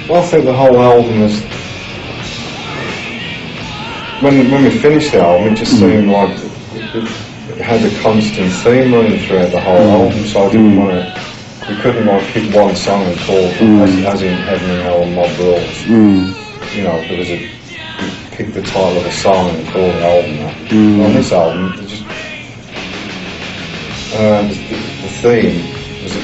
Well, I think the whole album is, when we finished the album, it just seemed like it had a constant theme running throughout the whole album, so I didn't want to, we couldn't like pick one song and call it, as in Heaven and Hell and Mob Rules. You know, there was you pick the title of a song and call the album that. On this album, it just, the theme was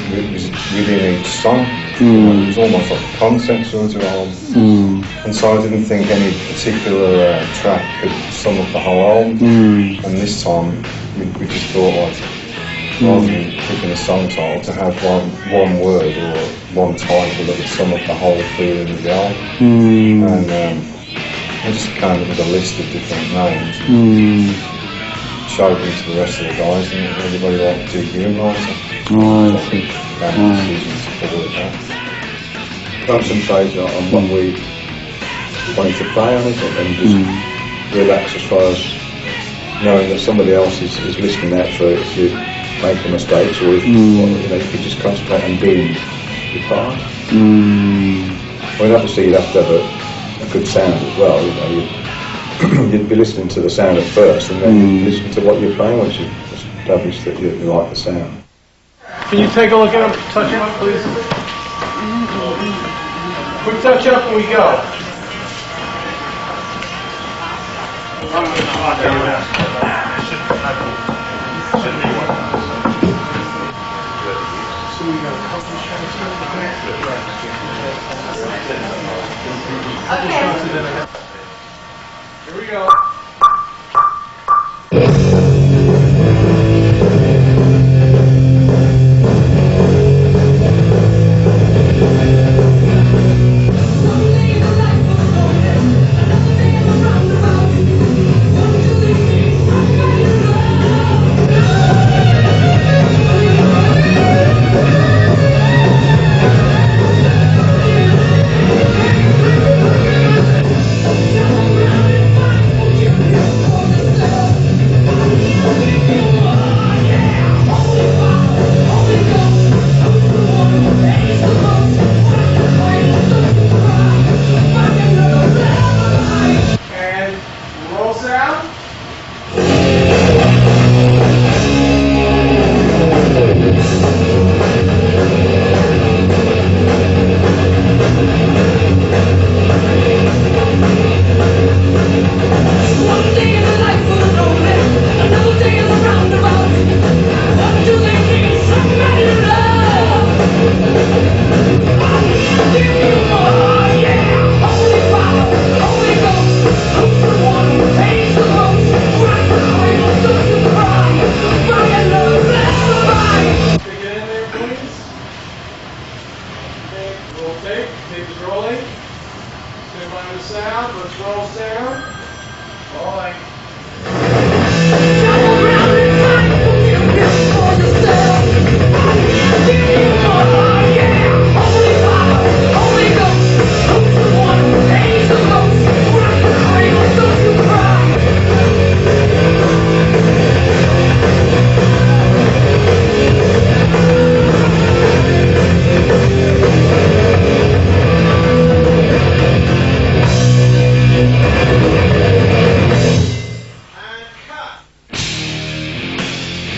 within each song. It was almost like a concept sort of album. And so I didn't think any particular track could sum up the whole album. And this time we just thought, like, rather than picking a song title, to have one word or one title that would sum up the whole feeling of the album. And I just came up with a list of different names. Showed them to the rest of the guys, and everybody liked Dehumanizer. I think that decision to follow that. Concentrate on what we wanted to play on it, and just relax as far as knowing that somebody else is listening out for it if you make the mistakes, or if you could just concentrate on being your part. I mean, obviously you'd have to have a good sound as well. You know, you'd be listening to the sound at first, and then you'd listen to what you're playing once you establish that you like the sound. Can you take a look at him, touch him up, please? Quick touch up and we go. Here we go.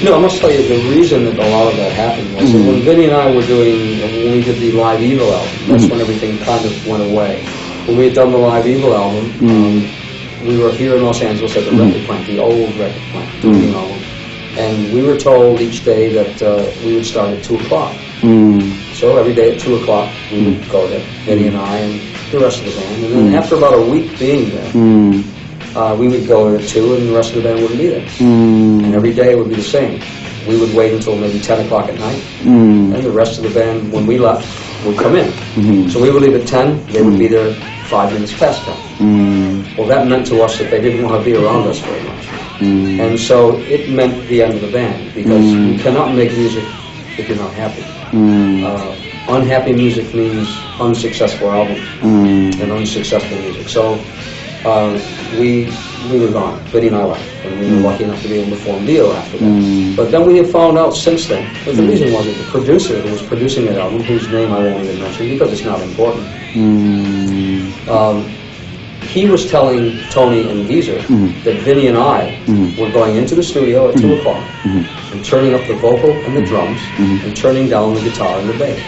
No, I must tell you, the reason that a lot of that happened was that when Vinny and I were when we did the Live Evil album, that's when everything kind of went away. When we had done the Live Evil album, we were here in Los Angeles at the record plant, the old record plant, doing the album. And we were told each day that we would start at 2 o'clock. So every day at 2 o'clock, we would go there, Vinny and I and the rest of the band. And then after about a week being there, we would go at 2 and the rest of the band wouldn't be there. And every day it would be the same. We would wait until maybe 10 o'clock at night, and the rest of the band, when we left, would come in. So we would leave at 10, they would be there 5 minutes past 10. Well, that meant to us that they didn't want to be around us very much. And so it meant the end of the band, because you cannot make music if you're not happy. Unhappy music means unsuccessful albums and unsuccessful music. So we were gone. Vinny and I left, and we were lucky enough to be able to form DIO after that. But then we have found out since then that the reason was that the producer who was producing that album, whose name I won't even mention because it's not important, he was telling Tony and Geezer that Vinny and I were going into the studio at 2 o'clock and turning up the vocal and the drums and turning down the guitar and the bass.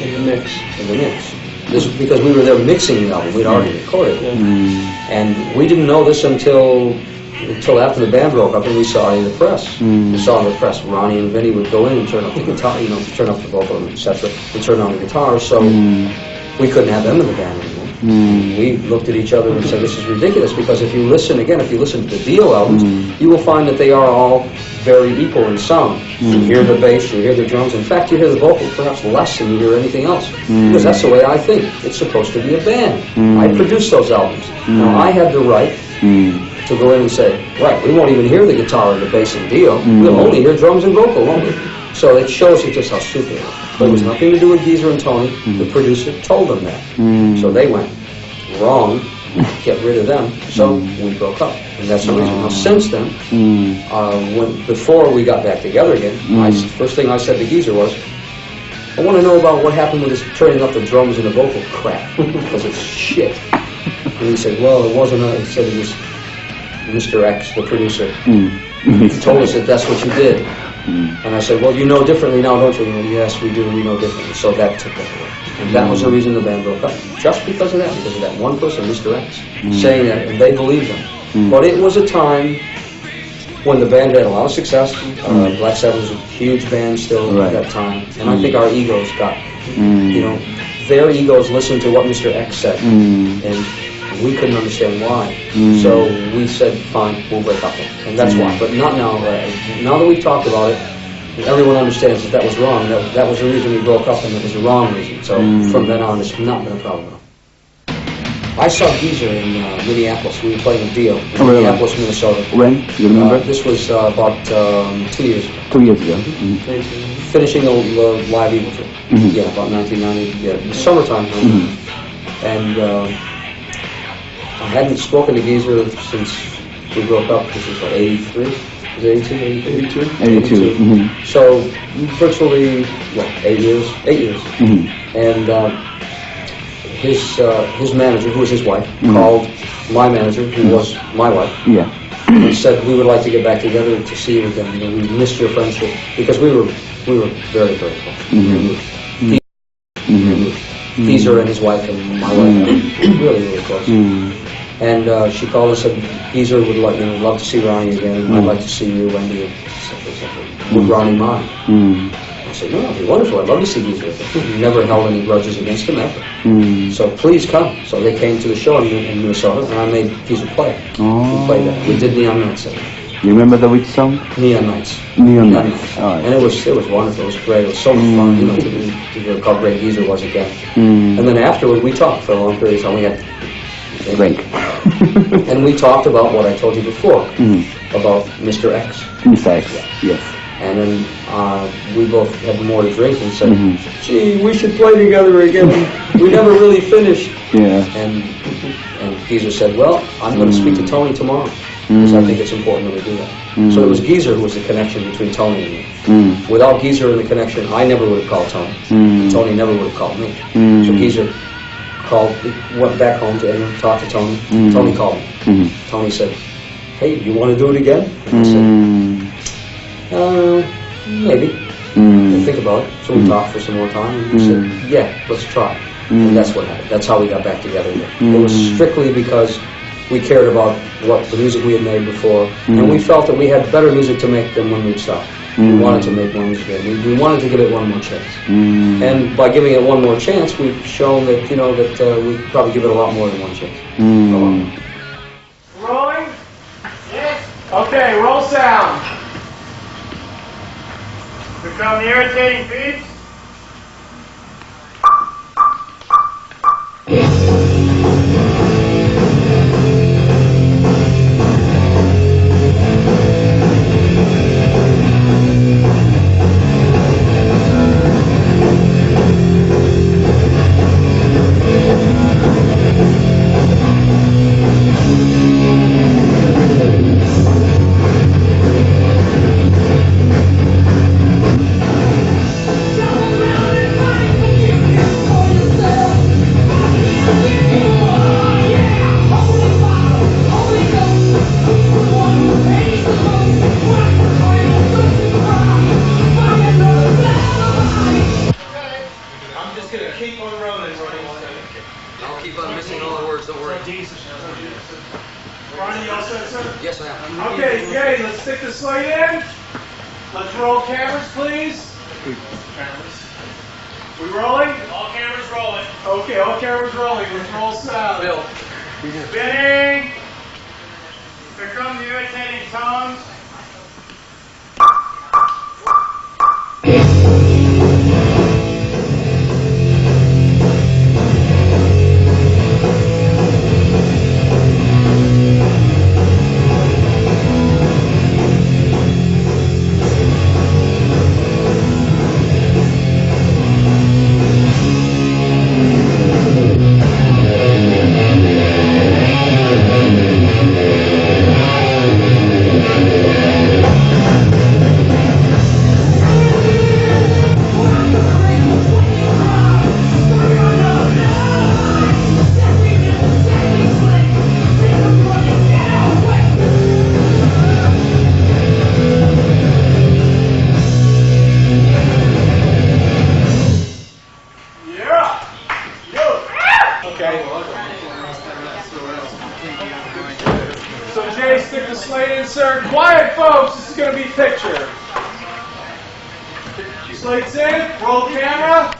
In the mix. In the mix. This was because we were there mixing the album. We'd already recorded it. And we didn't know this until after the band broke up and we saw it in the press. We saw in the press Ronnie and Vinny would go in and turn up the guitar, turn up the vocal, etc., and turn on the guitar, so we couldn't have them in the band anymore. We looked at each other and said, this is ridiculous, because if you listen to the DIO albums, you will find that they are all very equal in sound. You hear the bass, you hear the drums. In fact, you hear the vocal perhaps less than you hear anything else. Because that's the way I think. It's supposed to be a band. I produced those albums. Now, I had the right to go in and say, right, we won't even hear the guitar and the bass and DIO. We'll only hear drums and vocal, won't we? So it shows you just how stupid it is. But it was nothing to do with Geezer and Tony. The producer told them that. So they went, wrong, get rid of them. So we broke up. And that's the reason. Now, since then, before we got back together again, first thing I said to Geezer was, I want to know about what happened with this turning up the drums and the vocal crap, because it's shit. And he said, well, it wasn't, he said it was Mr. X, the producer. He told us that that's what you did. And I said, well, you know differently now, don't you? And yes, we do, we know differently. So that took that away. And that was the reason the band broke up. Just because of that one person, Mr. X, saying that, and they believed him. But it was a time when the band had a lot of success. Black Sabbath was a huge band still at that time. And I think our egos got, their egos listened to what Mr. X said. And we couldn't understand why. So we said, fine, we'll break up. And that's why. But not now. Now that we've talked about it, everyone understands that was wrong. That was the reason we broke up, and it was the wrong reason. So from then on, it's not been a problem at all. I saw Geezer in Minneapolis. We were playing a DIO in Minneapolis, Minnesota. When? You remember? This was about 2 years ago. 2 years ago. Finishing the live Eagle trip. Yeah, about 1990. Yeah, the summertime. And I hadn't spoken to Geezer since we broke up. This was what, 83? Was it 82? 82. So virtually, what, 8 years? 8 years. And his manager, who was his wife, called my manager, who was my wife, and said, we would like to get back together to see you again. We missed your friendship, because we were very, very close. Geezer and his wife and my wife were really, really close. And she called and said, Geezer would love to see Ronnie again. I'd like to see you, Wendy, etc. Would Ronnie mind? I said, no, it'd be wonderful. I'd love to see Geezer. We never held any grudges against him ever. So please come. So they came to the show in Minnesota, and I made Geezer play. We played that. We did Neon Nights. You remember the which song? Neon Nights. Neon Nights. And it was wonderful. It was great. It was so much fun. To hear how great Geezer was again. And then afterward, we talked for a long period of time. We had drink. And we talked about what I told you before, about Mr. X. Mr. X, yes. And then we both had more to drink and said, gee, we should play together again. We never really finished. And Geezer said, well, I'm going to speak to Tony tomorrow, because I think it's important that we do that. So it was Geezer who was the connection between Tony and me. Without Geezer in the connection, I never would have called Tony. And Tony never would have called me. So Geezer went back home to England, talked to Tony. Tony called me. Tony said, hey, you want to do it again? And I said, maybe. Think about it. So we talked for some more time, and we said, yeah, let's try. And that's what happened. That's how we got back together again. It was strictly because we cared about what the music we had made before, and we felt that we had better music to make than when we'd stopped. We wanted to make more music again. We wanted to give it one more chance. And by giving it one more chance, we've shown that, that we probably give it a lot more than one chance. Rolling? Yes. Okay, roll sound. Here come the irritating beats. keep on rolling. I'll keep on missing all the words, don't worry. Ronnie, you all set, sir? Yes, I am. Okay, Jay, let's stick the slate in. Let's roll cameras, please. We rolling? All cameras rolling. Okay, all cameras rolling. Let's roll sound. Bill. Spinning. Here come the irritating tones. So Jay, stick the slate in, sir. Quiet, folks. This is going to be picture. Slate's in. Roll camera.